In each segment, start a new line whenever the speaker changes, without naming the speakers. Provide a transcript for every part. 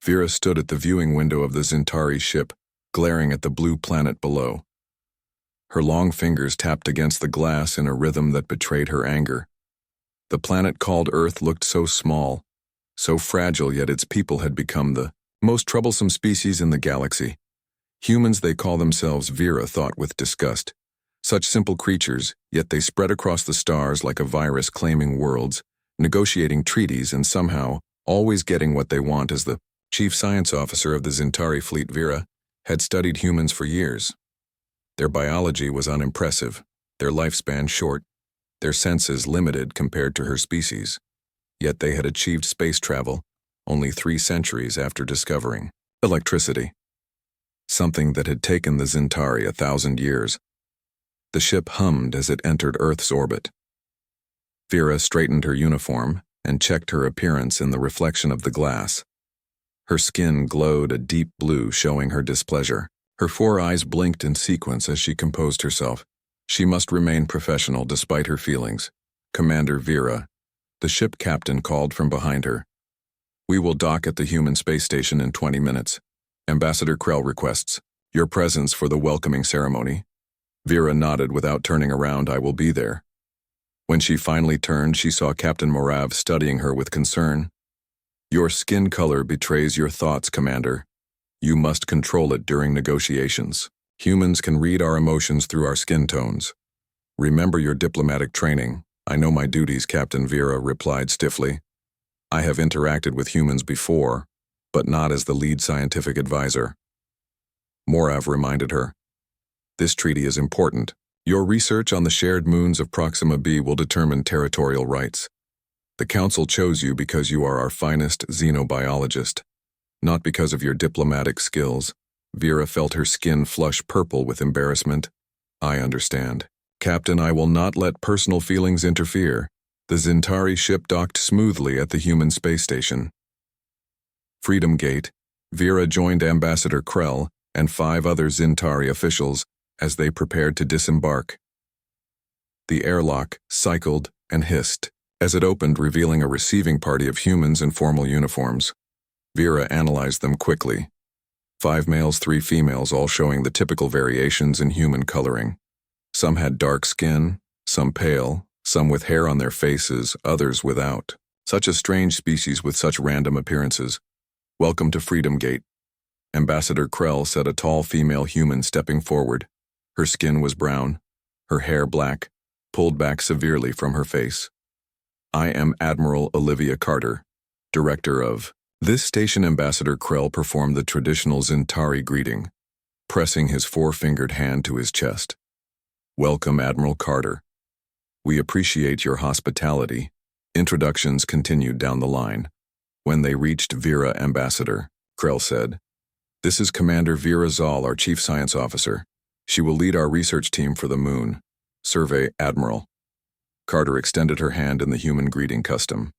Vera stood at the viewing window of the Zintari ship, glaring at the blue planet below. Her long fingers tapped against the glass in a rhythm that betrayed her anger. The planet called Earth looked so small, so fragile, yet its people had become the most troublesome species in the galaxy. Humans, they call themselves, Vera thought with disgust. Such simple creatures, yet they spread across the stars like a virus, claiming worlds, negotiating treaties, and somehow always getting what they want. As the chief science officer of the Zintari fleet, Vera had studied humans for years. Their biology was unimpressive, their lifespan short, their senses limited compared to her species. Yet they had achieved space travel only 3 centuries after discovering electricity, something that had taken the Zintari 1,000 years. The ship hummed as it entered Earth's orbit. Vera straightened her uniform and checked her appearance in the reflection of the glass. Her skin glowed a deep blue, showing her displeasure. Her 4 eyes blinked in sequence as she composed herself. She must remain professional despite her feelings. "Commander Vera," the ship captain called from behind her. "We will dock at the human space station in 20 minutes. Ambassador Krell requests your presence for the welcoming ceremony." Vera nodded without turning around. "I will be there." When she finally turned, she saw Captain Morav studying her with concern. "Your skin color betrays your thoughts, Commander. You must control it during negotiations. Humans can read our emotions through our skin tones. Remember your diplomatic training." "I know my duties," Captain Vera replied stiffly. "I have interacted with humans before, but not as the lead scientific advisor." Morav reminded her, "This treaty is important. Your research on the shared moons of Proxima b will determine territorial rights. The Council chose you because you are our finest xenobiologist, not because of your diplomatic skills." Vera felt her skin flush purple with embarrassment. "I understand. Captain, I will not let personal feelings interfere." The Zintari ship docked smoothly at the human space station. Freedom Gate, Vera joined Ambassador Krell and 5 other Zintari officials as they prepared to disembark. The airlock cycled and hissed as it opened, revealing a receiving party of humans in formal uniforms. Vera analyzed them quickly. 5 males, 3 females, all showing the typical variations in human coloring. Some had dark skin, some pale, some with hair on their faces, others without. Such a strange species with such random appearances. "Welcome to Freedom Gate," Ambassador Krell said, a tall female human stepping forward. Her skin was brown, her hair black, pulled back severely from her face. "I am Admiral Olivia Carter, director of this station." Ambassador Krell performed the traditional Zintari greeting, pressing his 4-fingered hand to his chest. "Welcome, Admiral Carter. We appreciate your hospitality." Introductions continued down the line. When they reached Vera, Ambassador Krell said, "This is Commander Vera Zal, our Chief Science Officer. She will lead our research team for the moon. Survey, Admiral." Carter extended her hand in the human greeting custom.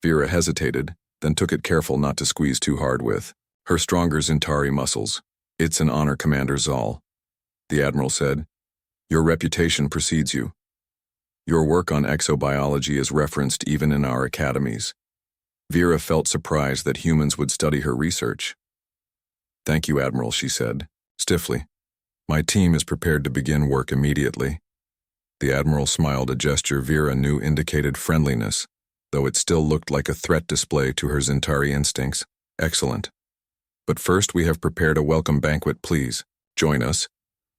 Vera hesitated, then took it, careful not to squeeze too hard with her stronger Zintari muscles. "It's an honor, Commander Zal," the Admiral said. "Your reputation precedes you. Your work on exobiology is referenced even in our academies." Vera felt surprised that humans would study her research. "Thank you, Admiral," she said, stiffly. "My team is prepared to begin work immediately." The Admiral smiled, a gesture Vera knew indicated friendliness, though it still looked like a threat display to her Zintari instincts. "Excellent. But first we have prepared a welcome banquet. Please join us."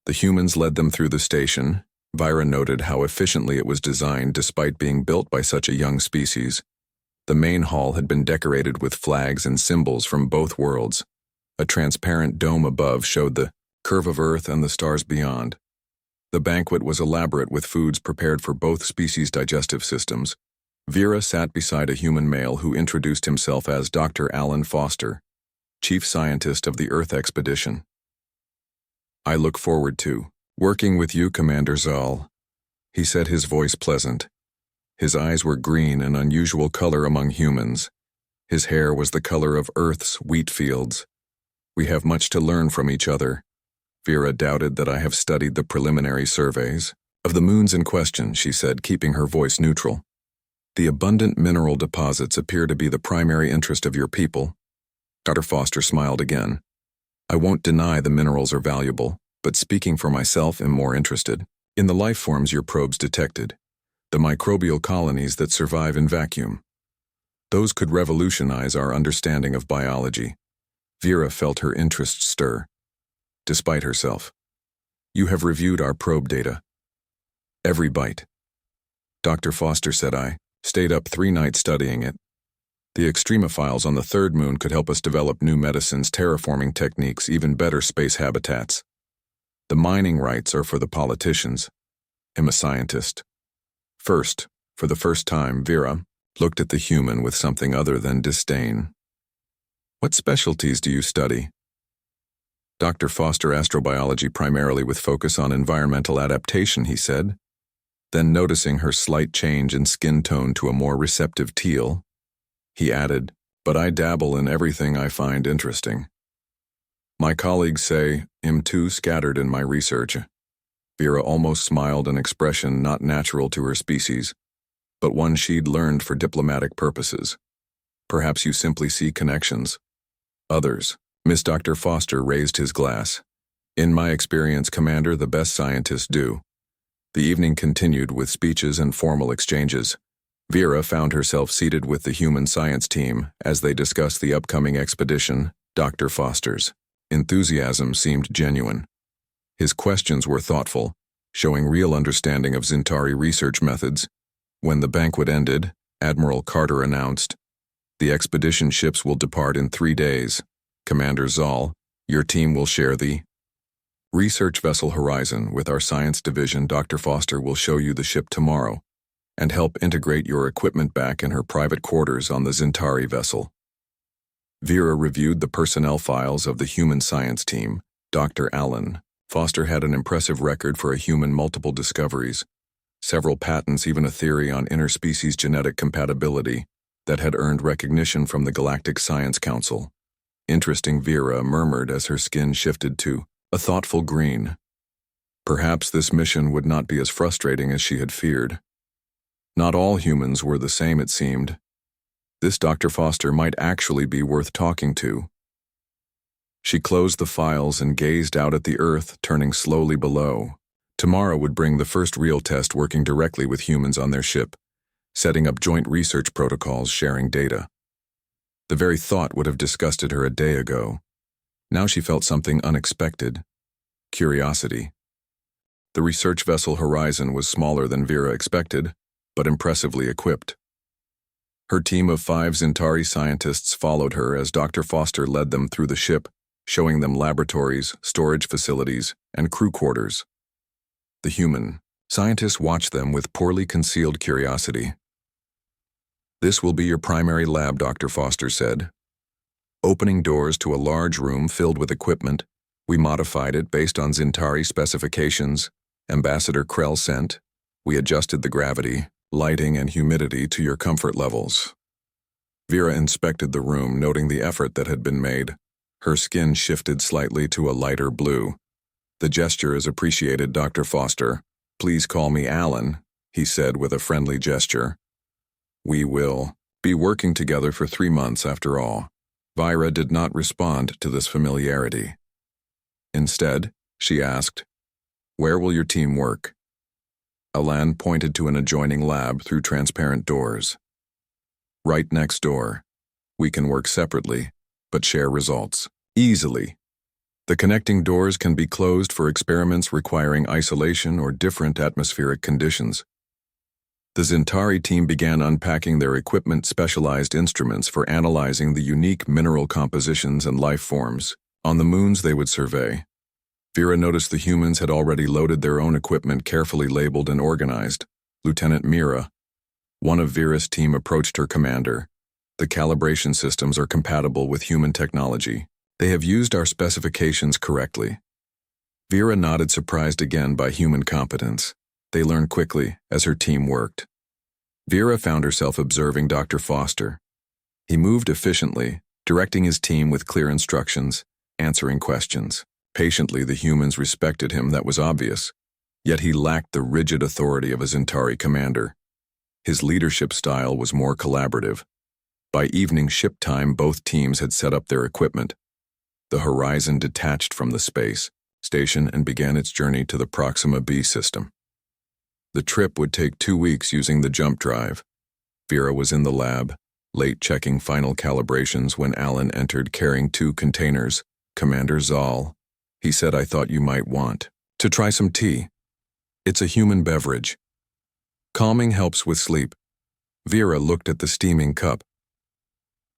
The humans led them through the station. Vera noted how efficiently it was designed despite being built by such a young species. The main hall had been decorated with flags and symbols from both worlds. A transparent dome above showed the curve of Earth and the stars beyond. The banquet was elaborate with foods prepared for both species' digestive systems. Vera sat beside a human male who introduced himself as Dr. Alan Foster, Chief Scientist of the Earth Expedition. "I look forward to working with you, Commander Zal," he said, his voice pleasant. His eyes were green, an unusual color among humans. His hair was the color of Earth's wheat fields. "We have much to learn from each other." Vera doubted that I have studied the preliminary surveys of the moons in question, she said, keeping her voice neutral. "The abundant mineral deposits appear to be the primary interest of your people. Dr. Foster smiled again. I won't deny the minerals are valuable, but speaking for myself, am more interested in the life forms your probes detected, the microbial colonies that survive in vacuum. Those could revolutionize our understanding of biology. Vera felt her interest stir. Despite herself. You have reviewed our probe data. Every byte. Dr. Foster said. I stayed up 3 nights studying it. The extremophiles on the third moon could help us develop new medicines, terraforming techniques, even better space habitats. The mining rights are for the politicians. I'm a scientist. First, for the first time, Vera looked at the human with something other than disdain. What specialties do you study? Dr. Foster, astrobiology, primarily with focus on environmental adaptation, he said. Then, noticing her slight change in skin tone to a more receptive teal, he added, but I dabble in everything I find interesting. My colleagues say I'm too scattered in my research. Vera almost smiled, an expression not natural to her species, but one she'd learned for diplomatic purposes. Perhaps you simply see connections. Others. Miss Dr. Foster raised his glass. In my experience, Commander, the best scientists do. The evening continued with speeches and formal exchanges. Vera found herself seated with the human science team as they discussed the upcoming expedition. Dr. Foster's enthusiasm seemed genuine. His questions were thoughtful, showing real understanding of Zintari research methods. When the banquet ended, Admiral Carter announced, the expedition ships will depart in 3 days. Commander Zoll, your team will share the research vessel Horizon with our science division. Dr. Foster will show you the ship tomorrow and help integrate your equipment back in her private quarters on the Zintari vessel. Vera reviewed the personnel files of the human science team. Dr. Allen Foster had an impressive record for a human, multiple discoveries, several patents, even a theory on interspecies genetic compatibility that had earned recognition from the Galactic Science Council. Interesting, Vera murmured as her skin shifted to a thoughtful green. Perhaps this mission would not be as frustrating as she had feared. Not all humans were the same, it seemed. This Dr. Foster might actually be worth talking to. She closed the files and gazed out at the Earth, turning slowly below. Tomorrow would bring the first real test, working directly with humans on their ship, setting up joint research protocols, sharing data. The very thought would have disgusted her a day ago. Now she felt something unexpected. Curiosity. The research vessel Horizon was smaller than Vera expected, but impressively equipped. Her team of 5 Zintari scientists followed her as Dr. Foster led them through the ship, showing them laboratories, storage facilities, and crew quarters. The human scientists watched them with poorly concealed curiosity. This will be your primary lab, Dr. Foster said. Opening doors to a large room filled with equipment, we modified it based on Zintari specifications. Ambassador Krell sent. We adjusted the gravity, lighting, and humidity to your comfort levels. Vera inspected the room, noting the effort that had been made. Her skin shifted slightly to a lighter blue. The gesture is appreciated, Dr. Foster. Please call me Alan, he said with a friendly gesture. We will be working together for 3 months after all. Vera did not respond to this familiarity. Instead, she asked, where will your team work? Alan pointed to an adjoining lab through transparent doors. Right next door. We can work separately, but share results easily. The connecting doors can be closed for experiments requiring isolation or different atmospheric conditions. The Zintari team began unpacking their equipment, specialized instruments for analyzing the unique mineral compositions and life forms on the moons they would survey. Vera noticed the humans had already loaded their own equipment, carefully labeled and organized. Lieutenant Mira, one of Vera's team, approached her commander. The calibration systems are compatible with human technology. They have used our specifications correctly. Vera nodded, surprised again by human competence. They learned quickly as her team worked. Vera found herself observing Dr. Foster. He moved efficiently, directing his team with clear instructions, answering questions. Patiently, the humans respected him, that was obvious. Yet he lacked the rigid authority of a Zintari commander. His leadership style was more collaborative. By evening ship time, both teams had set up their equipment. The Horizon detached from the space station and began its journey to the Proxima B system. The trip would take 2 weeks using the jump drive. Vera was in the lab, late checking final calibrations when Alan entered carrying 2 containers. Commander Zal, he said, I thought you might want to try some tea. It's a human beverage. Calming helps with sleep. Vera looked at the steaming cup.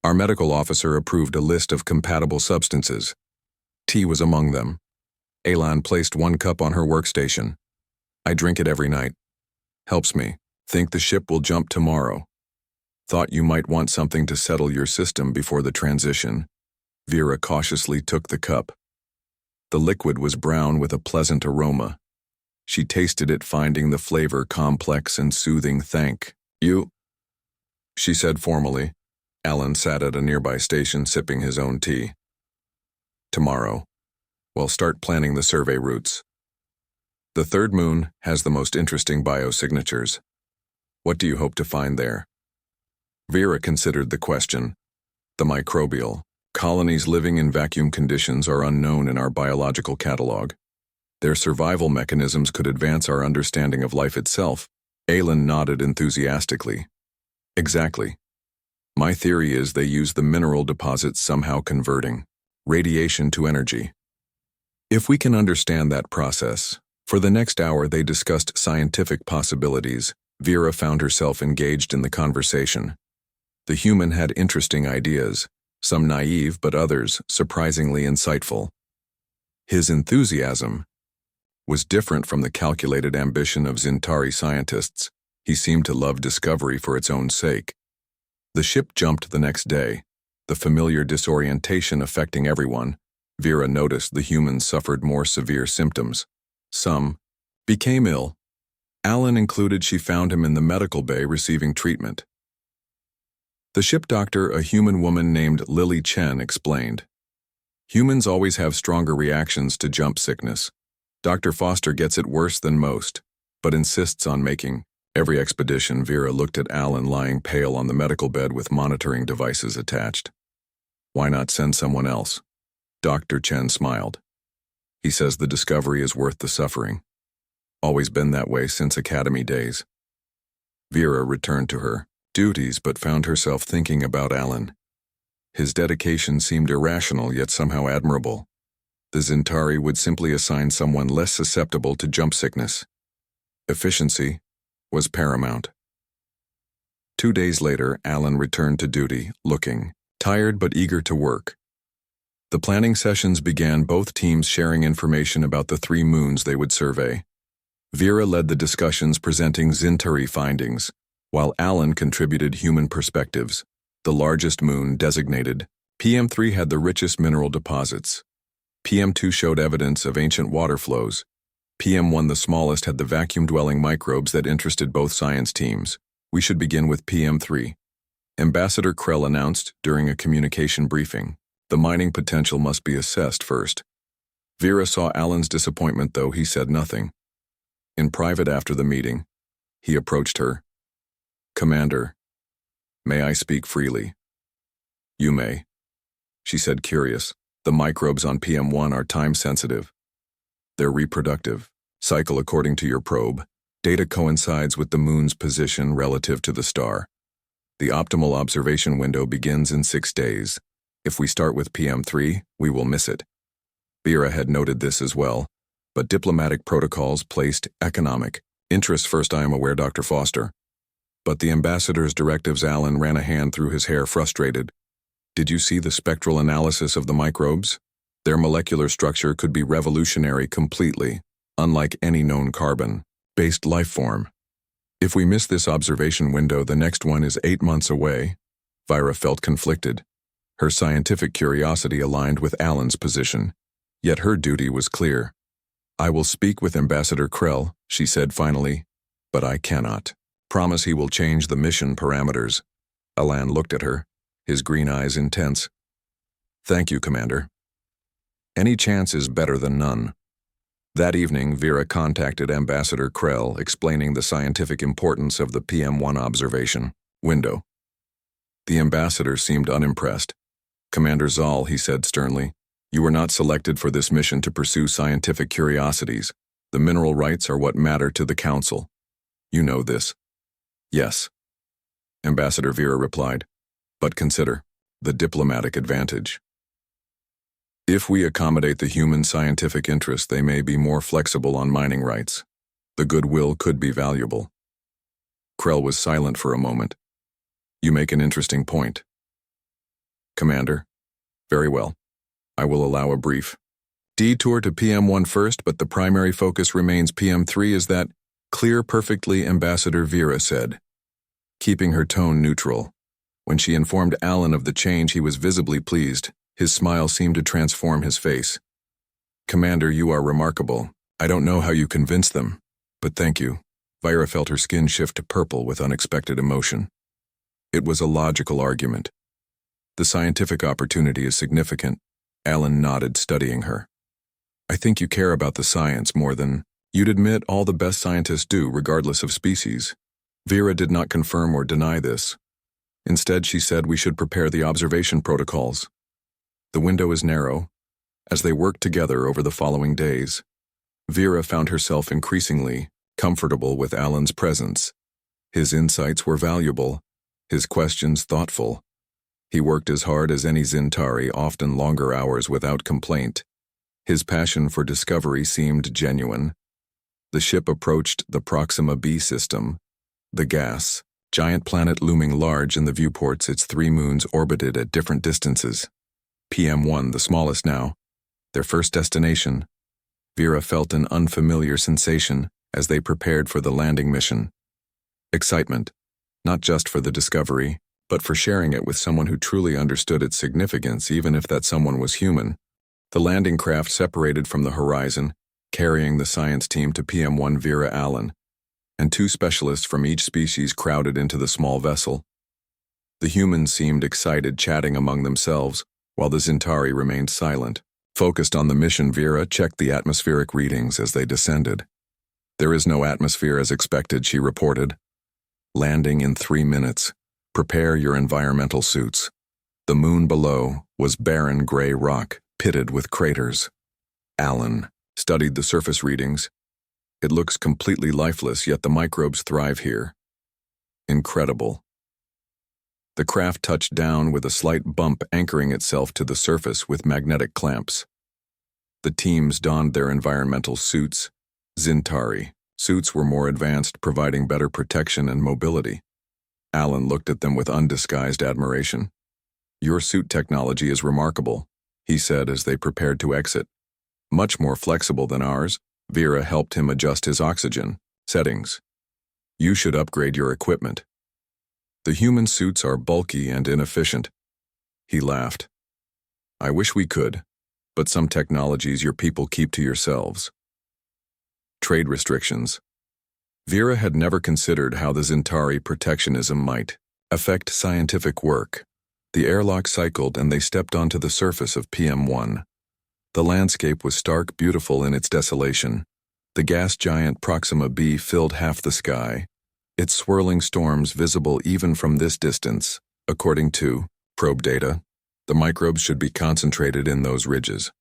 Our medical officer approved a list of compatible substances. Tea was among them. Alan placed 1 cup on her workstation. I drink it every night. Helps me. Think the ship will jump tomorrow. Thought you might want something to settle your system before the transition. Vera cautiously took the cup. The liquid was brown with a pleasant aroma. She tasted it, finding the flavor complex and soothing. Thank you, she said formally. Alan sat at a nearby station sipping his own tea. Tomorrow, we'll start planning the survey routes. The third moon has the most interesting biosignatures. What do you hope to find there? Vera considered the question. The microbial colonies living in vacuum conditions are unknown in our biological catalog. Their survival mechanisms could advance our understanding of life itself. Alan nodded enthusiastically. Exactly. My theory is they use the mineral deposits somehow converting radiation to energy. If we can understand that process, for the next hour they discussed scientific possibilities. Vera found herself engaged in the conversation. The human had interesting ideas, some naive but others surprisingly insightful. His enthusiasm was different from the calculated ambition of Zintari scientists. He seemed to love discovery for its own sake. The ship jumped the next day, the familiar disorientation affecting everyone. Vera noticed the humans suffered more severe symptoms. Some became ill. Alan included. She found him in the medical bay receiving treatment. The ship doctor, a human woman named Lily Chen, explained. Humans always have stronger reactions to jump sickness. Dr. Foster gets it worse than most, but insists on making every expedition. Vera looked at Alan lying pale on the medical bed with monitoring devices attached. Why not send someone else? Dr. Chen smiled. He says the discovery is worth the suffering. Always been that way since academy days. Vera returned to her duties but found herself thinking about Alan. His dedication seemed irrational yet somehow admirable. The Zintari would simply assign someone less susceptible to jump sickness. Efficiency was paramount. 2 days later, Alan returned to duty, looking tired but eager to work. The planning sessions began, both teams sharing information about the 3 moons they would survey. Vera led the discussions, presenting Zintari findings, while Alan contributed human perspectives. The largest moon, designated PM3, had the richest mineral deposits. PM2 showed evidence of ancient water flows. PM1, the smallest, had the vacuum-dwelling microbes that interested both science teams. We should begin with PM3. Ambassador Krell announced during a communication briefing. The mining potential must be assessed first. Vera saw Alan's disappointment, though he said nothing. In private after the meeting, he approached her. Commander, may I speak freely? You may, she said, curious. The microbes on PM1 are time-sensitive. Their reproductive cycle, according to your probe, data coincides with the moon's position relative to the star. The optimal observation window begins in 6 days. If we start with PM3, we will miss it. Vera had noted this as well, but diplomatic protocols placed economic interests first. I am aware, Dr. Foster. But the ambassador's directives. Alan ran a hand through his hair, frustrated. Did you see the spectral analysis of the microbes? Their molecular structure could be revolutionary, completely unlike any known carbon-based life form. If we miss this observation window, the next one is 8 months away. Vera felt conflicted. Her scientific curiosity aligned with Alan's position, yet her duty was clear. I will speak with Ambassador Krell, she said finally, but I cannot promise he will change the mission parameters. Alan looked at her, his green eyes intense. Thank you, Commander. Any chance is better than none. That evening, Vera contacted Ambassador Krell, explaining the scientific importance of the PM1 observation window. The ambassador seemed unimpressed. "Commander Zal," he said sternly, "you were not selected for this mission to pursue scientific curiosities. The mineral rights are what matter to the Council. You know this." "Yes," Ambassador Vera replied, "but consider the diplomatic advantage. If we accommodate the human scientific interest, they may be more flexible on mining rights. The goodwill could be valuable." Krell was silent for a moment. "You make an interesting point." "Commander, very well. I will allow a brief detour to PM1 first, but the primary focus remains PM3. Is that clear perfectly?" Ambassador Vera said, keeping her tone neutral. When she informed Alan of the change, he was visibly pleased. His smile seemed to transform his face. "Commander, you are remarkable. I don't know how you convinced them, but thank you." Vera felt her skin shift to purple with unexpected emotion. It was a logical argument. "The scientific opportunity is significant." Alan nodded, studying her. "I think you care about the science more than you'd admit all the best scientists do, regardless of species." Vera did not confirm or deny this. Instead, she said we should prepare the observation protocols. The window is narrow. As they worked together over the following days, Vera found herself increasingly comfortable with Alan's presence. His insights were valuable, his questions thoughtful. He worked as hard as any Zintari, often longer hours without complaint. His passion for discovery seemed genuine. The ship approached the Proxima B system, the gas giant planet looming large in the viewports. Its 3 moons orbited at different distances. PM1, the smallest now, their first destination. Vera felt an unfamiliar sensation as they prepared for the landing mission. Excitement, not just for the discovery, but for sharing it with someone who truly understood its significance, even if that someone was human. The landing craft separated from the horizon, carrying the science team to PM1. Vera, Alan, and 2 specialists from each species crowded into the small vessel. The humans seemed excited, chatting among themselves, while the Zintari remained silent. Focused on the mission, Vera checked the atmospheric readings as they descended. "There is no atmosphere as expected," she reported. "Landing in 3 minutes. Prepare your environmental suits." The moon below was barren gray rock, pitted with craters. Alan studied the surface readings. "It looks completely lifeless, yet the microbes thrive here. Incredible." The craft touched down with a slight bump, anchoring itself to the surface with magnetic clamps. The teams donned their environmental suits. Zintari suits were more advanced, providing better protection and mobility. Alan looked at them with undisguised admiration. "Your suit technology is remarkable," he said as they prepared to exit. "Much more flexible than ours." Vera helped him adjust his oxygen settings. "You should upgrade your equipment. The human suits are bulky and inefficient." He laughed. "I wish we could, but some technologies your people keep to yourselves." Trade restrictions. Vera had never considered how the Zintari protectionism might affect scientific work. The airlock cycled and they stepped onto the surface of PM1. The landscape was stark, beautiful in its desolation. The gas giant Proxima B filled half the sky, its swirling storms visible even from this distance. According to probe data, the microbes should be concentrated in those ridges.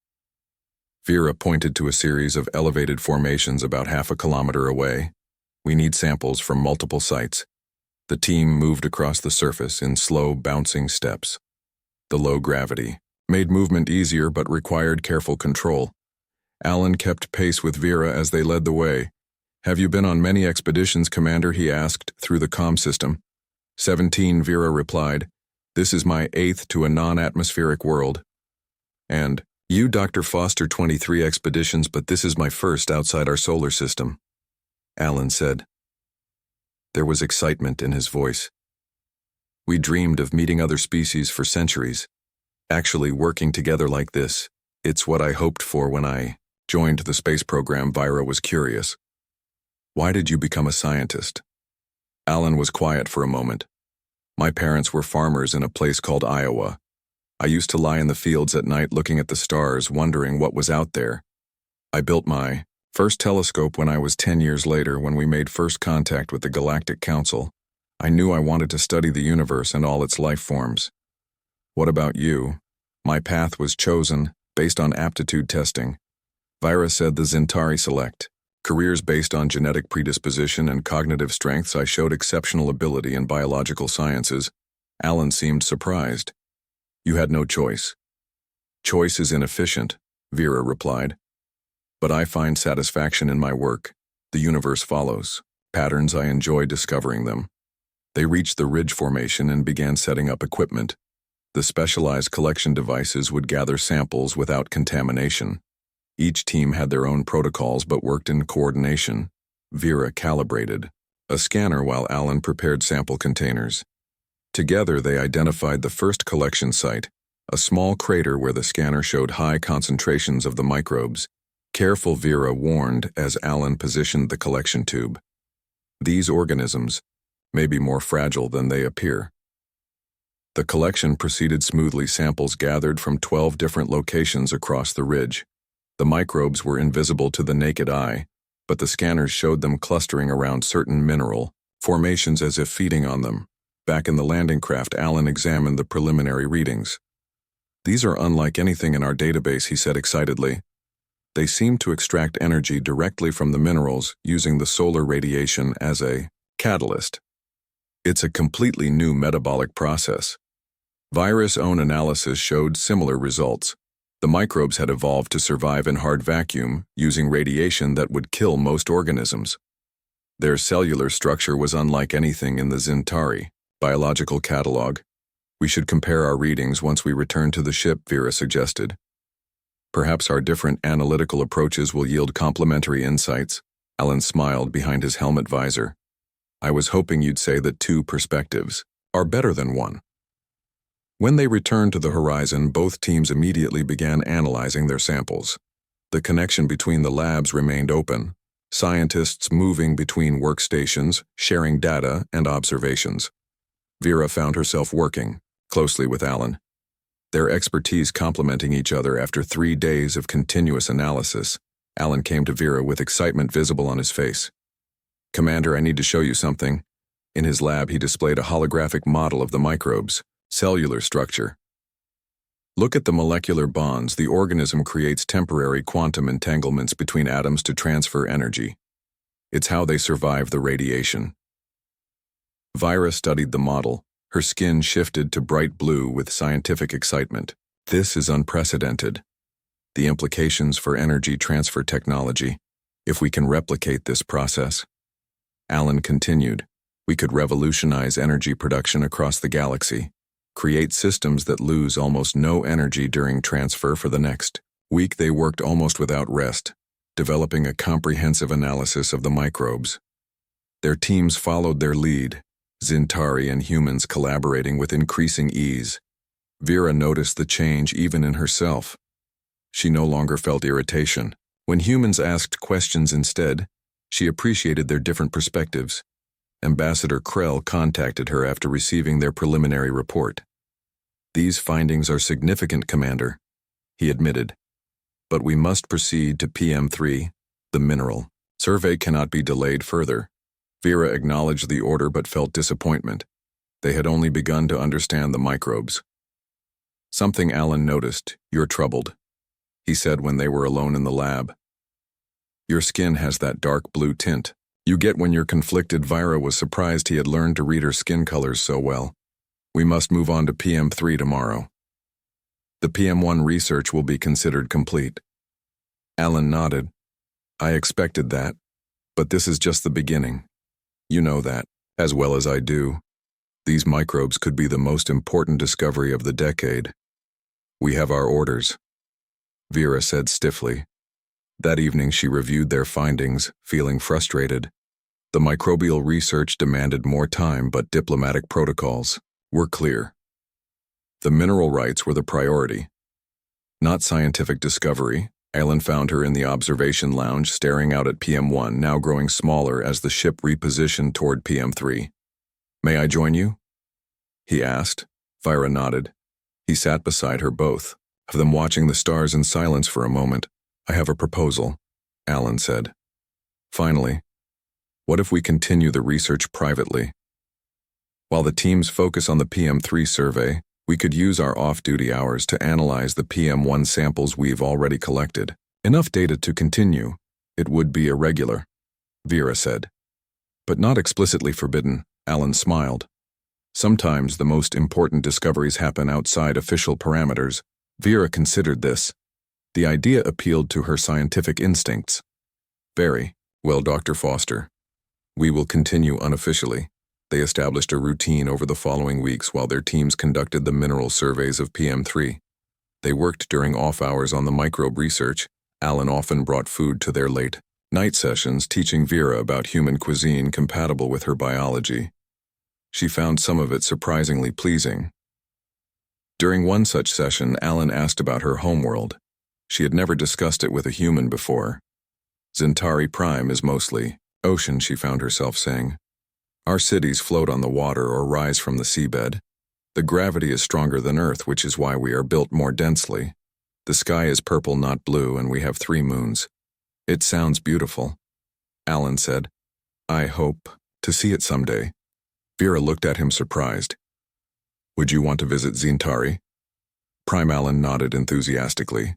Vera pointed to a series of elevated formations about half a kilometer away. "We need samples from multiple sites." The team moved across the surface in slow, bouncing steps. The low gravity made movement easier but required careful control. Alan kept pace with Vera as they led the way. "Have you been on many expeditions, Commander?" he asked through the comm system. 17, Vera replied. "This is my 8th to a non-atmospheric world." "And you, Dr. Foster, 23 expeditions, but this is my first outside our solar system," Alan said. There was excitement in his voice. "We dreamed of meeting other species for centuries. Actually working together like this, it's what I hoped for when I joined the space program." Vera was curious. "Why did you become a scientist?" Alan was quiet for a moment. "My parents were farmers in a place called Iowa. I used to lie in the fields at night looking at the stars, wondering what was out there. I built my first telescope when I was 10 years later, when we made first contact with the Galactic Council. I knew I wanted to study the universe and all its life forms. What about you? My path was chosen based on aptitude testing. Vira said the Zintari select. Careers based on genetic predisposition and cognitive strengths. I showed exceptional ability in biological sciences. Alan seemed surprised. You had no choice. Choice is inefficient, Vera replied. But I find satisfaction in my work. The universe follows. Patterns, I enjoy discovering them. They reached the ridge formation and began setting up equipment. The specialized collection devices would gather samples without contamination. Each team had their own protocols but worked in coordination. Vera calibrated a scanner while Alan prepared sample containers. Together they identified the first collection site, a small crater where the scanner showed high concentrations of the microbes. Careful, Vera warned as Alan positioned the collection tube. These organisms may be more fragile than they appear. The collection proceeded smoothly. Samples gathered from 12 different locations across the ridge. The microbes were invisible to the naked eye, but the scanners showed them clustering around certain mineral formations as if feeding on them. Back in the landing craft, Alan examined the preliminary readings. These are unlike anything in our database, he said excitedly. They seem to extract energy directly from the minerals using the solar radiation as a catalyst. It's a completely new metabolic process. Vira's own analysis showed similar results. The microbes had evolved to survive in hard vacuum using radiation that would kill most organisms. Their cellular structure was unlike anything in the Zintari biological catalog. We should compare our readings once we return to the ship, Vera suggested. Perhaps our different analytical approaches will yield complementary insights. Alan smiled behind his helmet visor. I was hoping you'd say that two perspectives are better than one. When they returned to the horizon, both teams immediately began analyzing their samples. The connection between the labs remained open, scientists moving between workstations, sharing data and observations. Vera found herself working closely with Alan, their expertise complementing each other. After 3 days of continuous analysis, Alan came to Vera with excitement visible on his face. Commander, I need to show you something. In his lab, he displayed a holographic model of the microbes' cellular structure. Look at the molecular bonds. The organism creates temporary quantum entanglements between atoms to transfer energy. It's how they survive the radiation. Vira studied the model. Her skin shifted to bright blue with scientific excitement. This is unprecedented. The implications for energy transfer technology. If we can replicate this process, Alan continued, we could revolutionize energy production across the galaxy. Create systems that lose almost no energy during transfer. For the next week, they worked almost without rest, developing a comprehensive analysis of the microbes. Their teams followed their lead, Zintari and humans collaborating with increasing ease. Vera noticed the change even in herself. She no longer felt irritation. When humans asked questions instead, she appreciated their different perspectives. Ambassador Krell contacted her after receiving their preliminary report. These findings are significant, Commander, he admitted. But we must proceed to PM3, the mineral. Survey cannot be delayed further. Vera acknowledged the order but felt disappointment. They had only begun to understand the microbes. Something Alan noticed. You're troubled, he said when they were alone in the lab. Your skin has that dark blue tint you get when you're conflicted. Vira was surprised he had learned to read her skin colors so well. We must move on to PM3 tomorrow. The PM1 research will be considered complete. Alan nodded. I expected that, but this is just the beginning. You know that, as well as I do. These microbes could be the most important discovery of the decade. We have our orders, Vera said stiffly. That evening she reviewed their findings, feeling frustrated. The microbial research demanded more time, but diplomatic protocols were clear. The mineral rights were the priority, not scientific discovery. Alan found her in the observation lounge staring out at PM1, now growing smaller as the ship repositioned toward PM3. May I join you? He asked. Vira nodded. He sat beside her, both of them watching the stars in silence for a moment. I have a proposal, Alan said. Finally, what if we continue the research privately? While the teams focus on the PM3 survey, we could use our off-duty hours to analyze the PM1 samples we've already collected. Enough data to continue. It would be irregular, Vera said. But not explicitly forbidden, Alan smiled. Sometimes the most important discoveries happen outside official parameters. Vera considered this. The idea appealed to her scientific instincts. Very well, Dr. Foster. We will continue unofficially. They established a routine over the following weeks while their teams conducted the mineral surveys of PM3. They worked during off hours on the microbe research. Alan often brought food to their late night sessions, teaching Vera about human cuisine compatible with her biology. She found some of it surprisingly pleasing. During one such session, Alan asked about her homeworld. She had never discussed it with a human before. Zintari Prime is mostly ocean, she found herself saying. Our cities float on the water or rise from the seabed. The gravity is stronger than Earth, which is why we are built more densely. The sky is purple, not blue, and we have 3 moons. It sounds beautiful, Alan said. I hope to see it someday. Vera looked at him surprised. Would you want to visit Zintari? Prime Alan nodded enthusiastically.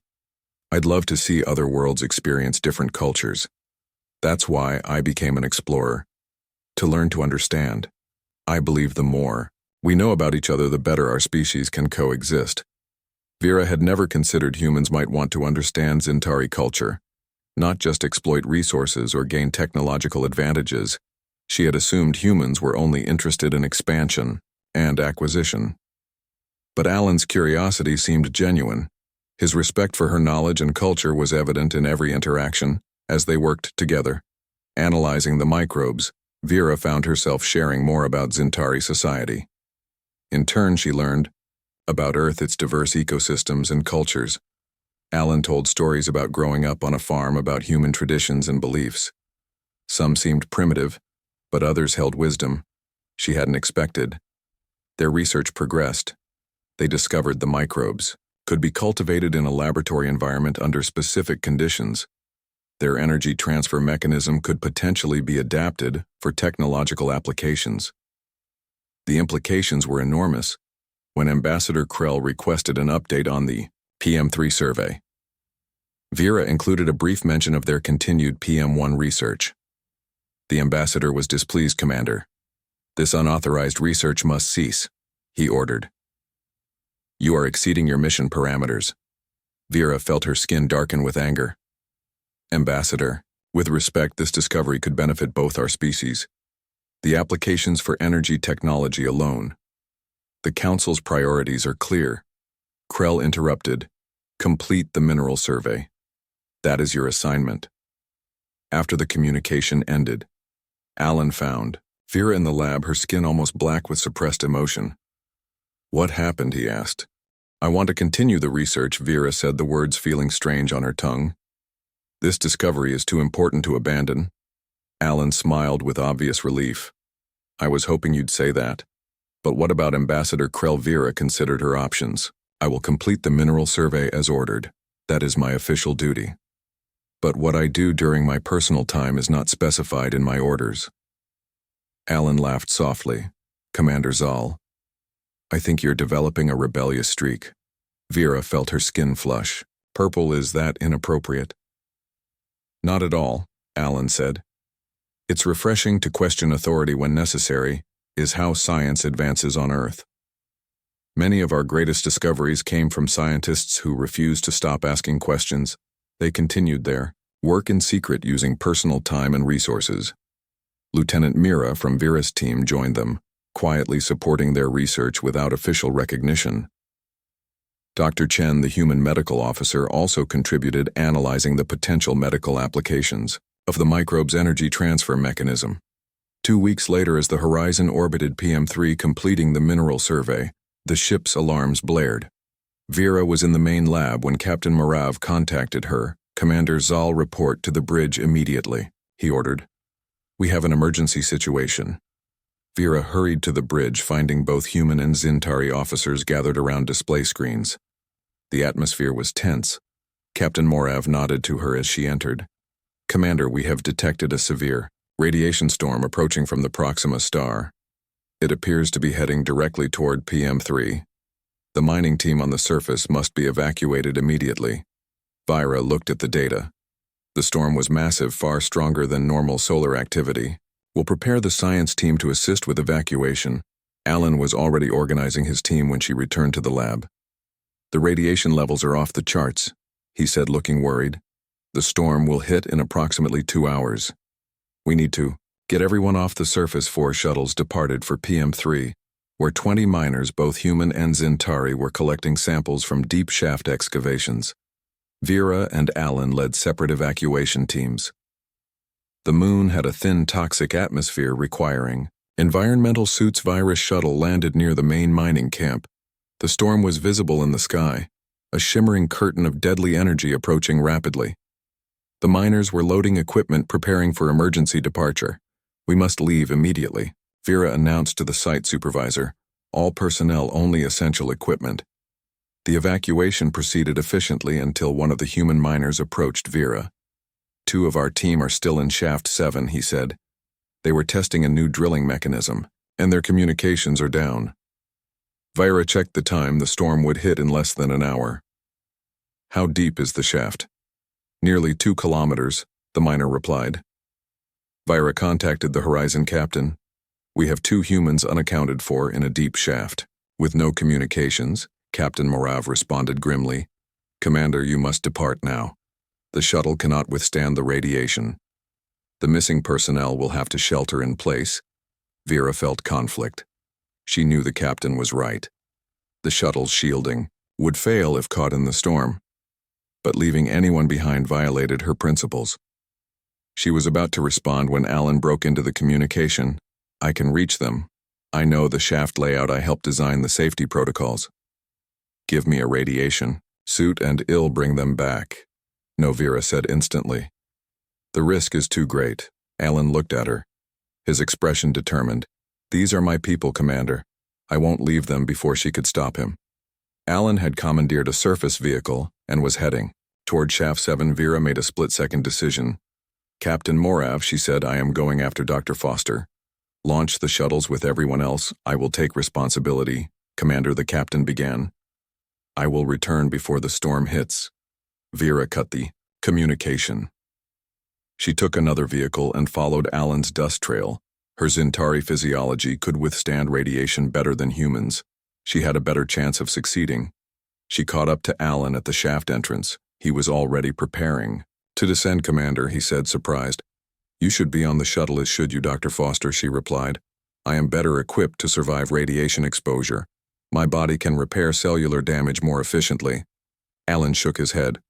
I'd love to see other worlds, experience different cultures. That's why I became an explorer. To learn to understand. I believe the more we know about each other, the better our species can coexist. Vera had never considered humans might want to understand Zintari culture, not just exploit resources or gain technological advantages. She had assumed humans were only interested in expansion and acquisition. But Alan's curiosity seemed genuine. His respect for her knowledge and culture was evident in every interaction as they worked together. Analyzing the microbes, Vera found herself sharing more about Zintari society. In turn, she learned about Earth, its diverse ecosystems and cultures. Alan told stories about growing up on a farm, about human traditions and beliefs. Some seemed primitive, but others held wisdom she hadn't expected. Their research progressed. They discovered the microbes could be cultivated in a laboratory environment under specific conditions. Their energy transfer mechanism could potentially be adapted for technological applications. The implications were enormous when Ambassador Krell requested an update on the PM3 survey. Vera included a brief mention of their continued PM1 research. The ambassador was displeased, Commander. This unauthorized research must cease, he ordered. You are exceeding your mission parameters. Vera felt her skin darken with anger. Ambassador, with respect, this discovery could benefit both our species. The applications for energy technology alone. The Council's priorities are clear. Krell interrupted. Complete the mineral survey. That is your assignment. After the communication ended, Alan found Vera in the lab, her skin almost black with suppressed emotion. What happened, he asked. I want to continue the research, Vera said, the words feeling strange on her tongue. This discovery is too important to abandon. Alan smiled with obvious relief. I was hoping you'd say that. But what about Ambassador Krell? Vera considered her options. I will complete the mineral survey as ordered. That is my official duty. But what I do during my personal time is not specified in my orders. Alan laughed softly. Commander Zal, I think you're developing a rebellious streak. Vera felt her skin flush. Purple, is that inappropriate? Not at all, Alan said. It's refreshing to question authority when necessary, is how science advances on Earth. Many of our greatest discoveries came from scientists who refused to stop asking questions. They continued their work in secret, using personal time and resources. Lieutenant Mira from Vera's team joined them, quietly supporting their research without official recognition. Dr. Chen, the human medical officer, also contributed, analyzing the potential medical applications of the microbe's energy transfer mechanism. 2 weeks later, as the Horizon orbited PM3, completing the mineral survey, the ship's alarms blared. Vera was in the main lab when Captain Morav contacted her. Commander Zal, report to the bridge immediately, he ordered. We have an emergency situation. Vera hurried to the bridge, finding both human and Zintari officers gathered around display screens. The atmosphere was tense. Captain Morav nodded to her as she entered. Commander, we have detected a severe radiation storm approaching from the Proxima star. It appears to be heading directly toward PM3. The mining team on the surface must be evacuated immediately. Vira looked at the data. The storm was massive, far stronger than normal solar activity. We'll prepare the science team to assist with evacuation. Alan was already organizing his team when she returned to the lab. The radiation levels are off the charts, he said, looking worried. The storm will hit in approximately 2 hours. We need to get everyone off the surface. 4 shuttles departed for PM3, where 20 miners, both human and Zintari, were collecting samples from deep shaft excavations. Vera and Alan led separate evacuation teams. The moon had a thin, toxic atmosphere requiring environmental suits. Vira's shuttle landed near the main mining camp. The storm was visible in the sky, a shimmering curtain of deadly energy approaching rapidly. The miners were loading equipment, preparing for emergency departure. We must leave immediately, Vera announced to the site supervisor. All personnel, only essential equipment. The evacuation proceeded efficiently until one of the human miners approached Vera. 2 of our team are still in Shaft 7, he said. They were testing a new drilling mechanism, and their communications are down. Vira checked the time. The storm would hit in less than an hour. How deep is the shaft? Nearly 2 kilometers, the miner replied. Vira contacted the Horizon captain. We have 2 humans unaccounted for in a deep shaft. With no communications, Captain Morav responded grimly. Commander, you must depart now. The shuttle cannot withstand the radiation. The missing personnel will have to shelter in place. Vera felt conflict. She knew the captain was right. The shuttle's shielding would fail if caught in the storm. But leaving anyone behind violated her principles. She was about to respond when Alan broke into the communication. I can reach them. I know the shaft layout. I helped design the safety protocols. Give me a radiation suit and I'll bring them back, Novira said instantly. The risk is too great. Alan looked at her, his expression determined. These are my people, Commander. I won't leave them. Before she could stop him, Alan had commandeered a surface vehicle and was heading toward Shaft 7. Vera made a split-second decision. Captain Morav, she said, I am going after Dr. Foster. Launch the shuttles with everyone else. I will take responsibility. Commander, the captain began. I will return before the storm hits. Vera cut the communication. She took another vehicle and followed Alan's dust trail. Her Zintari physiology could withstand radiation better than humans. She had a better chance of succeeding. She caught up to Alan at the shaft entrance. He was already preparing to descend. Commander, he said, surprised. You should be on the shuttle, as should you, Dr. Foster, she replied. I am better equipped to survive radiation exposure. My body can repair cellular damage more efficiently. Alan shook his head.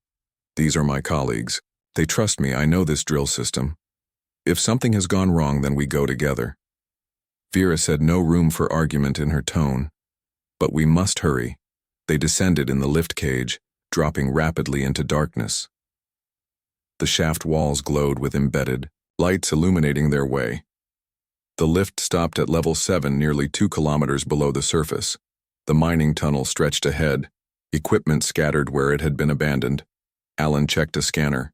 These are my colleagues. They trust me. I know this drill system. If something has gone wrong, then we go together. Vera said, no room for argument in her tone. But we must hurry. They descended in the lift cage, dropping rapidly into darkness. The shaft walls glowed with embedded lights illuminating their way. The lift stopped at level 7, nearly 2 kilometers below the surface. The mining tunnel stretched ahead, equipment scattered where it had been abandoned. Alan checked a scanner.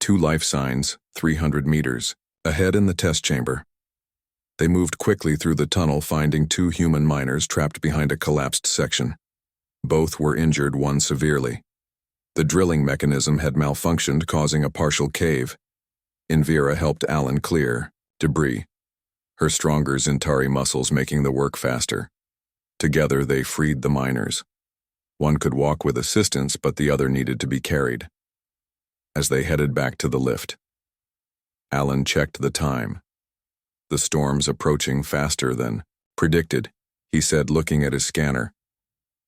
2 life signs, 300 meters, ahead in the test chamber. They moved quickly through the tunnel, finding 2 human miners trapped behind a collapsed section. Both were injured, one severely. The drilling mechanism had malfunctioned, causing a partial cave. Invera helped Alan clear debris, her stronger Zintari muscles making the work faster. Together they freed the miners. One could walk with assistance, but the other needed to be carried. As they headed back to the lift, Alan checked the time. The storm's approaching faster than predicted, he said, looking at his scanner.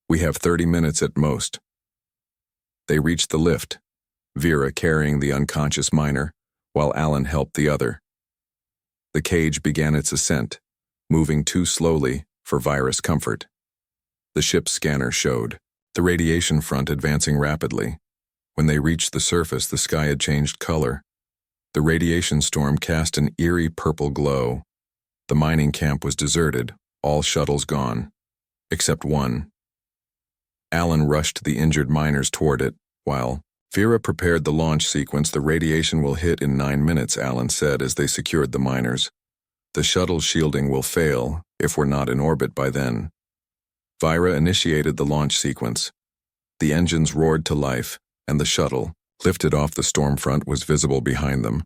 We have 30 minutes at most. They reached the lift, Vera carrying the unconscious miner, while Alan helped the other. The cage began its ascent, moving too slowly for Vira's comfort. The ship's scanner showed the radiation front advancing rapidly. When they reached the surface, the sky had changed color. The radiation storm cast an eerie purple glow. The mining camp was deserted, all shuttles gone, except one. Alan rushed the injured miners toward it, while Vera prepared the launch sequence. The radiation will hit in 9 minutes, Alan said as they secured the miners. The shuttle's shielding will fail if we're not in orbit by then. Vira initiated the launch sequence. The engines roared to life, and the shuttle, lifted off the storm front, was visible behind them,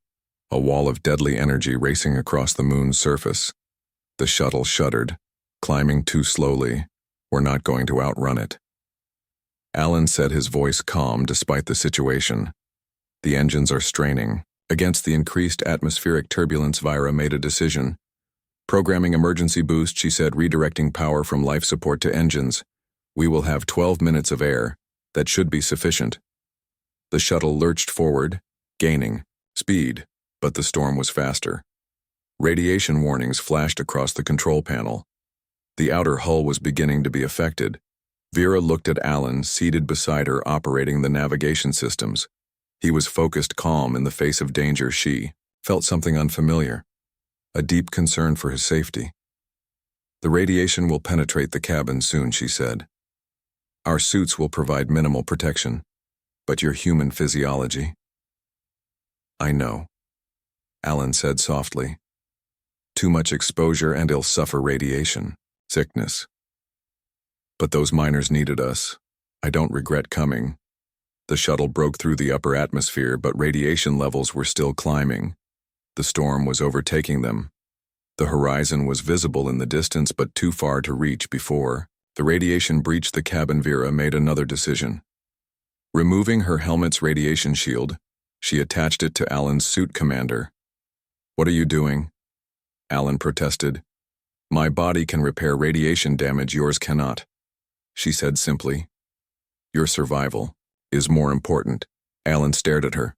a wall of deadly energy racing across the moon's surface. The shuttle shuddered, climbing too slowly. We're not going to outrun it. Alan said, his voice calm despite the situation. The engines are straining. Against the increased atmospheric turbulence, Vira made a decision. Programming emergency boost, she said, redirecting power from life support to engines. We will have 12 minutes of air. That should be sufficient. The shuttle lurched forward, gaining speed, but the storm was faster. Radiation warnings flashed across the control panel. The outer hull was beginning to be affected. Vera looked at Alan, seated beside her, operating the navigation systems. He was focused, calm in the face of danger. She felt something unfamiliar, a deep concern for his safety. The radiation will penetrate the cabin soon, she said. Our suits will provide minimal protection, but your human physiology. I know, Alan said softly. Too much exposure and he'll suffer radiation, sickness. But those miners needed us. I don't regret coming. The shuttle broke through the upper atmosphere, but radiation levels were still climbing. The storm was overtaking them. The horizon was visible in the distance, but too far to reach before the radiation breached the cabin. Vera made another decision. Removing her helmet's radiation shield, she attached it to Alan's suit. Commander, what are you doing? Alan protested. My body can repair radiation damage, yours cannot, she said simply. Your survival is more important. Alan stared at her.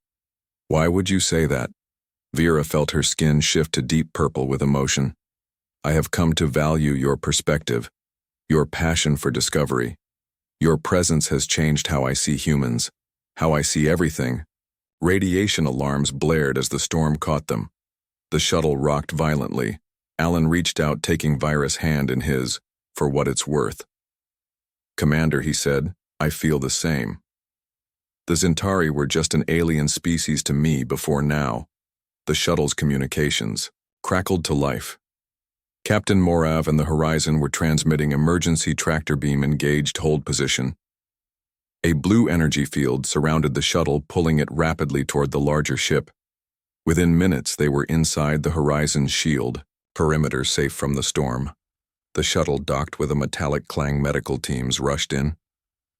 Why would you say that? Vera felt her skin shift to deep purple with emotion. I have come to value your perspective, your passion for discovery. Your presence has changed how I see humans, how I see everything. Radiation alarms blared as the storm caught them. The shuttle rocked violently. Alan reached out, taking Vira's hand in his, for what it's worth. Commander, he said, I feel the same. The Zentari were just an alien species to me before now. The shuttle's communications crackled to life. Captain Morav and the Horizon were transmitting emergency tractor beam engaged, hold position. A blue energy field surrounded the shuttle, pulling it rapidly toward the larger ship. Within minutes, they were inside the Horizon's shield, perimeter safe from the storm. The shuttle docked with a metallic clang. Medical teams rushed in.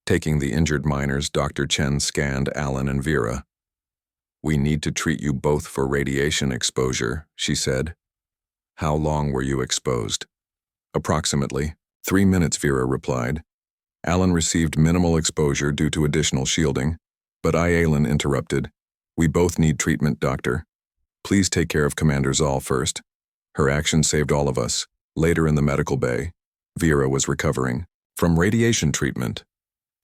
Taking the injured miners, Dr. Chen scanned Alan and Vera. We need to treat you both for radiation exposure, she said. How long were you exposed? Approximately 3 minutes, Vera replied. Alan received minimal exposure due to additional shielding, but Alan interrupted. We both need treatment, Doctor. Please take care of Commander Zal first. Her action saved all of us. Later in the medical bay, Vera was recovering from radiation treatment.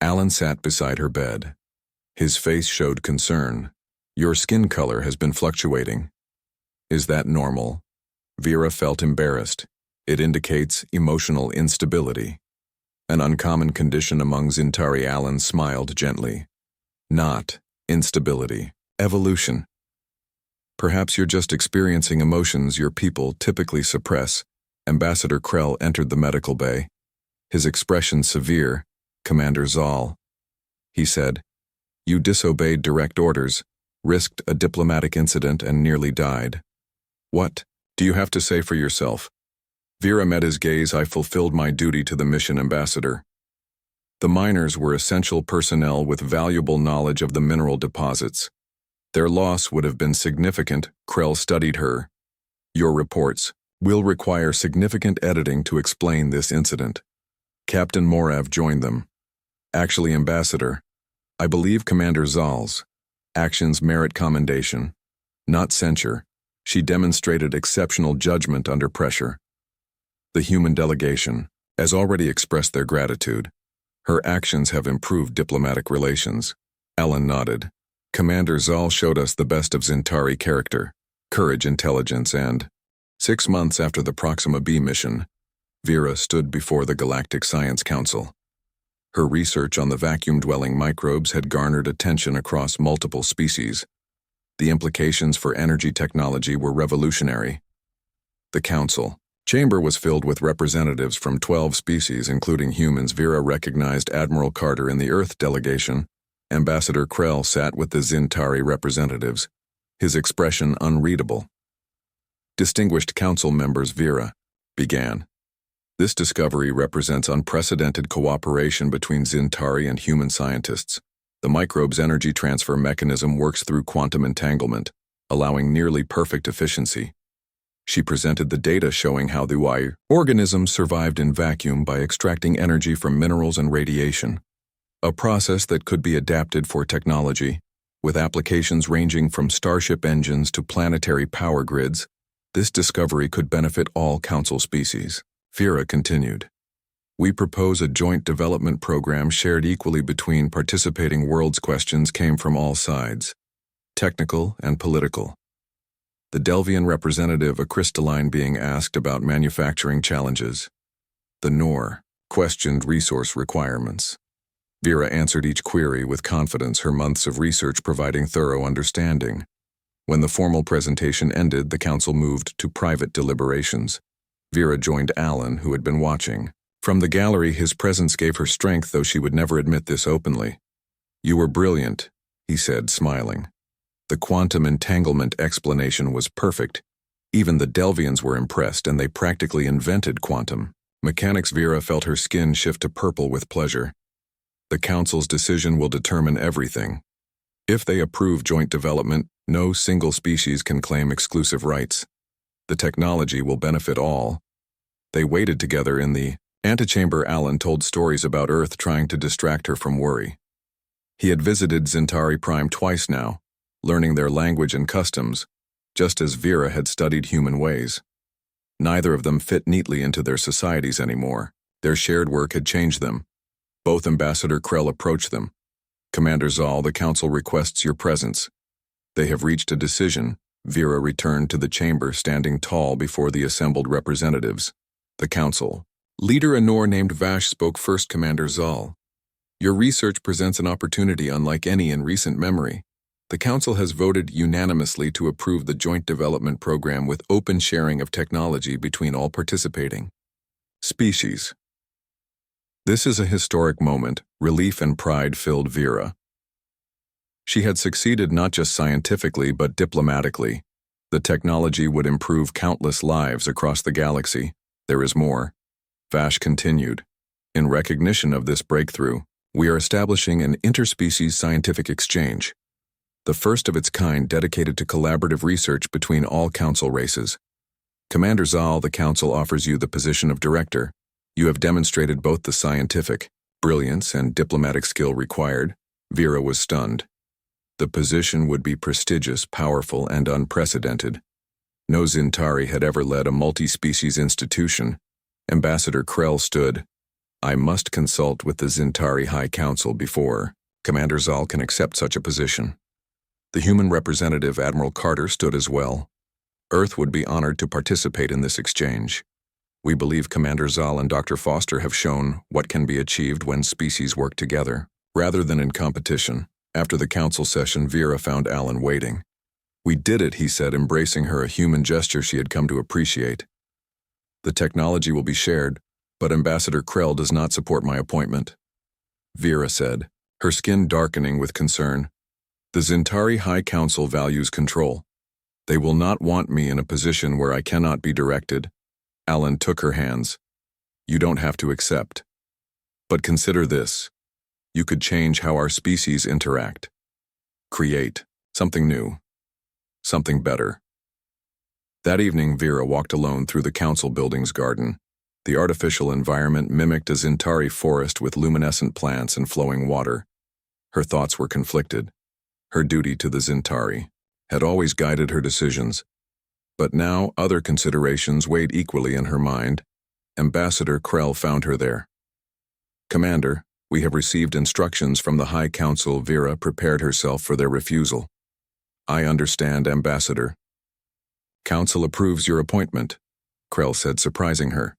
Alan sat beside her bed. His face showed concern. Your skin color has been fluctuating. Is that normal? Vera felt embarrassed. It indicates emotional instability. An uncommon condition among Zentari. Alan smiled gently. Not instability, evolution. Perhaps you're just experiencing emotions your people typically suppress. Ambassador Krell entered the medical bay. His expression severe. Commander Zal, he said, you disobeyed direct orders, risked a diplomatic incident, and nearly died. What do you have to say for yourself? Vera met his gaze. I fulfilled my duty to the mission, Ambassador. The miners were essential personnel with valuable knowledge of the mineral deposits. Their loss would have been significant. Krell studied her. Your reports will require significant editing to explain this incident. Captain Morav joined them. Actually, Ambassador, I believe Commander Zal's actions merit commendation, not censure. She demonstrated exceptional judgment under pressure. The human delegation has already expressed their gratitude. Her actions have improved diplomatic relations. Alan nodded. Commander Zal showed us the best of Zentari character, courage, intelligence, and 6 months after the Proxima B mission, Vera stood before the Galactic Science Council. Her research on the vacuum-dwelling microbes had garnered attention across multiple species. The implications for energy technology were revolutionary. The council chamber was filled with representatives from 12 species, including humans. Vera recognized Admiral Carter in the Earth delegation. Ambassador Krell sat with the Zintari representatives, his expression unreadable. Distinguished council members, Vera began. This discovery represents unprecedented cooperation between Zintari and human scientists. The microbe's energy transfer mechanism works through quantum entanglement, allowing nearly perfect efficiency. She presented the data showing how the HFY organisms survived in vacuum by extracting energy from minerals and radiation, a process that could be adapted for technology, with applications ranging from starship engines to planetary power grids. This discovery could benefit all council species. Vera continued. We propose a joint development program shared equally between participating worlds. Questions came from all sides, technical and political. The Delvian representative, a crystalline being, asked about manufacturing challenges. The Nor questioned resource requirements. Vera answered each query with confidence, her months of research providing thorough understanding. When the formal presentation ended, the council moved to private deliberations. Vera joined Alan, who had been watching. From the gallery, his presence gave her strength, though she would never admit this openly. You were brilliant, he said, smiling. The quantum entanglement explanation was perfect. Even the Delvians were impressed, and they practically invented quantum mechanics. Vera felt her skin shift to purple with pleasure. The council's decision will determine everything. If they approve joint development, no single species can claim exclusive rights. The technology will benefit all. They waited together in the antechamber. Alan told stories about Earth, trying to distract her from worry. He had visited Zintari Prime twice now, learning their language and customs, just as Vera had studied human ways. Neither of them fit neatly into their societies anymore. Their shared work had changed them. Both Ambassador Krell approached them. Commander Zal, the council requests your presence. They have reached a decision. Vera returned to the chamber, standing tall before the assembled representatives. The council leader, a Nor named Vash, spoke first. Commander Zal, your research presents an opportunity unlike any in recent memory. The council has voted unanimously to approve the joint development program with open sharing of technology between all participating species. This is a historic moment. Relief and pride filled Vera. She had succeeded not just scientifically but diplomatically. The technology would improve countless lives across the galaxy. There is more. Vash continued. In recognition of this breakthrough, we are establishing an interspecies scientific exchange, the first of its kind dedicated to collaborative research between all council races. Commander Zal, the council offers you the position of director. You have demonstrated both the scientific brilliance and diplomatic skill required. Vera was stunned. The position would be prestigious, powerful, and unprecedented. No Zintari had ever led a multi-species institution. Ambassador Krell stood. I must consult with the Zintari High Council before Commander Zal can accept such a position. The human representative, Admiral Carter, stood as well. Earth would be honored to participate in this exchange. We believe Commander Zal and Dr. Foster have shown what can be achieved when species work together, rather than in competition. After the council session, Vera found Alan waiting. We did it, he said, embracing her, a human gesture she had come to appreciate. The technology will be shared, but Ambassador Krell does not support my appointment, Vera said, her skin darkening with concern. The Zintari High Council values control. They will not want me in a position where I cannot be directed. Alan took her hands. You don't have to accept. But consider this. You could change how our species interact. Create something new. Something better. That evening, Vera walked alone through the council building's garden. The artificial environment mimicked a Zintari forest with luminescent plants and flowing water. Her thoughts were conflicted. Her duty to the Zintari had always guided her decisions, but now other considerations weighed equally in her mind. Ambassador Krell found her there. Commander, we have received instructions from the High Council. Vera prepared herself for their refusal. I understand, Ambassador. Council approves your appointment, Krell said, surprising her.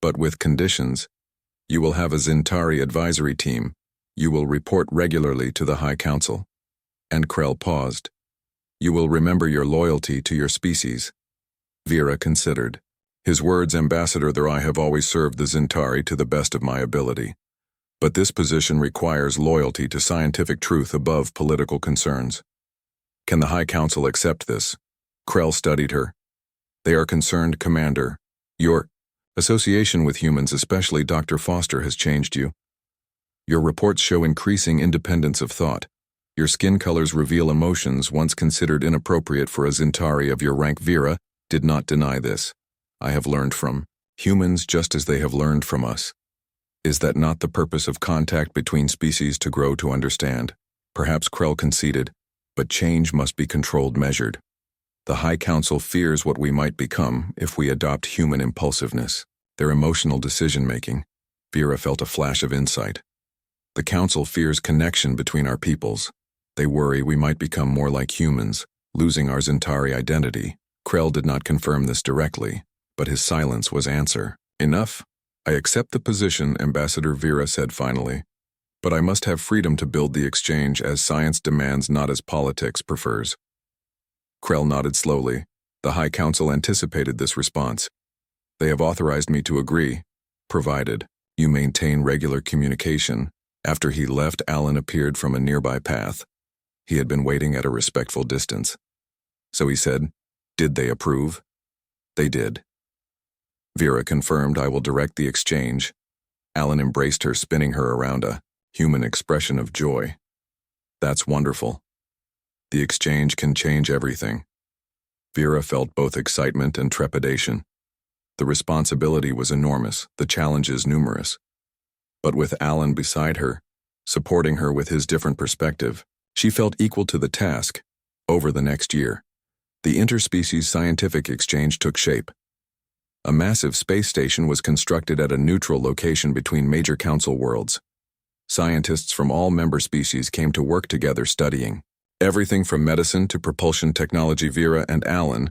But with conditions. You will have a Zintari advisory team. You will report regularly to the High Council. And Krell paused. You will remember your loyalty to your species. Vera considered. His words, Ambassador, though I have always served the Zintari to the best of my ability. But this position requires loyalty to scientific truth above political concerns. Can the High Council accept this? Krell studied her. They are concerned, Commander. Your association with humans, especially Dr. Foster, has changed you. Your reports show increasing independence of thought. Your skin colors reveal emotions once considered inappropriate for a Zintari of your rank. Vera did not deny this. I have learned from humans just as they have learned from us. Is that not the purpose of contact between species, to grow to understand? Perhaps Krell conceded, but change must be controlled, measured. The High Council fears what we might become if we adopt human impulsiveness, their emotional decision-making. Vera felt a flash of insight. The Council fears connection between our peoples. They worry we might become more like humans, losing our Zintari identity. Krell did not confirm this directly, but his silence was answer. Enough. I accept the position, Ambassador, Vera said finally. But I must have freedom to build the exchange as science demands, not as politics prefers. Krell nodded slowly. The High Council anticipated this response. They have authorized me to agree, provided you maintain regular communication. After he left, Alan appeared from a nearby path. He had been waiting at a respectful distance. So he said, did they approve? They did. Vera confirmed, I will direct the exchange. Alan embraced her, spinning her around, a human expression of joy. That's wonderful. The exchange can change everything. Vera felt both excitement and trepidation. The responsibility was enormous, the challenges numerous. But with Alan beside her, supporting her with his different perspective, she felt equal to the task. Over the next year, the interspecies scientific exchange took shape. A massive space station was constructed at a neutral location between major council worlds. Scientists from all member species came to work together studying everything from medicine to propulsion technology. Vera and Alan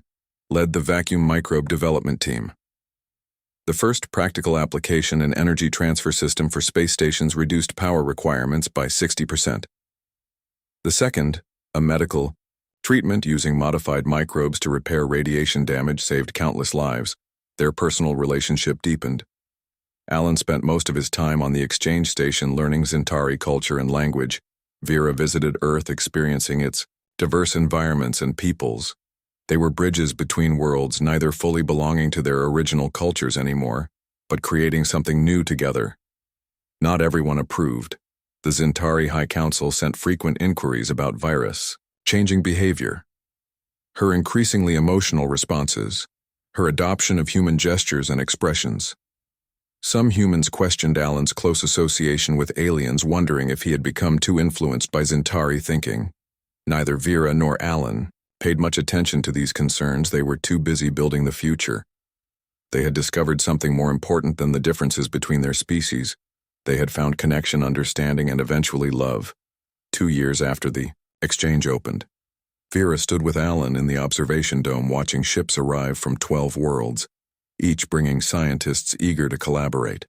led the vacuum microbe development team. The first practical application, an energy transfer system for space stations, reduced power requirements by 60%. The second, a medical treatment using modified microbes to repair radiation damage, saved countless lives. Their personal relationship deepened. Alan spent most of his time on the exchange station learning Zintari culture and language. Vera visited Earth, experiencing its diverse environments and peoples. They were bridges between worlds, neither fully belonging to their original cultures anymore, but creating something new together. Not everyone approved. The Zintari High Council sent frequent inquiries about virus, changing behavior, her increasingly emotional responses, her adoption of human gestures and expressions. Some humans questioned Alan's close association with aliens, wondering if he had become too influenced by Zintari thinking. Neither Vera nor Alan paid much attention to these concerns. They were too busy building the future. They had discovered something more important than the differences between their species. They had found connection, understanding, and eventually love. 2 years after the exchange opened, Vera stood with Alan in the observation dome, watching ships arrive from 12 worlds, each bringing scientists eager to collaborate.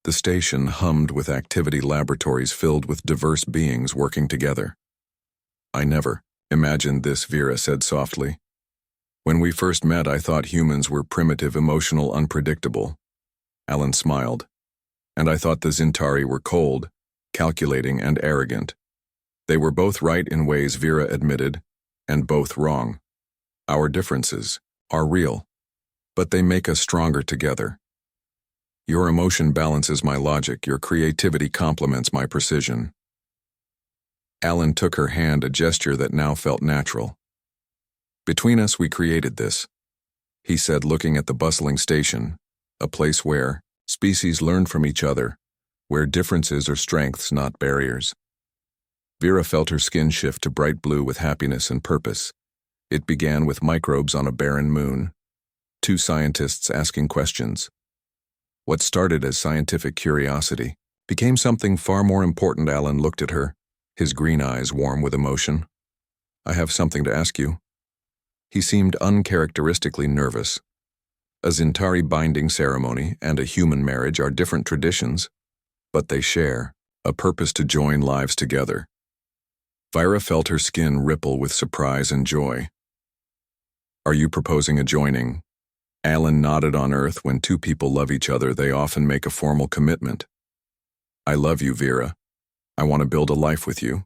The station hummed with activity, laboratories filled with diverse beings working together. I never imagined this, Vera said softly. When we first met, I thought humans were primitive, emotional, unpredictable. Alan smiled. And I thought the Zintari were cold, calculating, and arrogant. They were both right in ways, Vera admitted, and both wrong. Our differences are real, but they make us stronger together. Your emotion balances my logic, your creativity complements my precision. Alan took her hand, a gesture that now felt natural. Between us we created this, he said, looking at the bustling station, a place where species learn from each other, where differences are strengths, not barriers. Vera felt her skin shift to bright blue with happiness and purpose. It began with microbes on a barren moon. 2 scientists asking questions. What started as scientific curiosity became something far more important. Alan looked at her, his green eyes warm with emotion. I have something to ask you. He seemed uncharacteristically nervous. A Zintari binding ceremony and a human marriage are different traditions, but they share a purpose to join lives together. Vera felt her skin ripple with surprise and joy. Are you proposing a joining? Alan nodded. On Earth, when two people love each other, they often make a formal commitment. I love you, Vera. I want to build a life with you.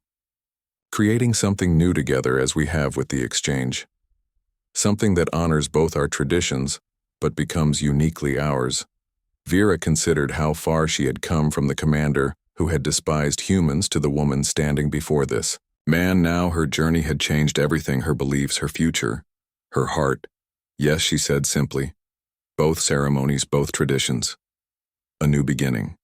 Creating something new together as we have with the exchange. Something that honors both our traditions, but becomes uniquely ours. Vera considered how far she had come from the commander who had despised humans to the woman standing before this man. Now her journey had changed everything: her beliefs, her future, her heart. Yes, she said simply. Both ceremonies, both traditions. A new beginning.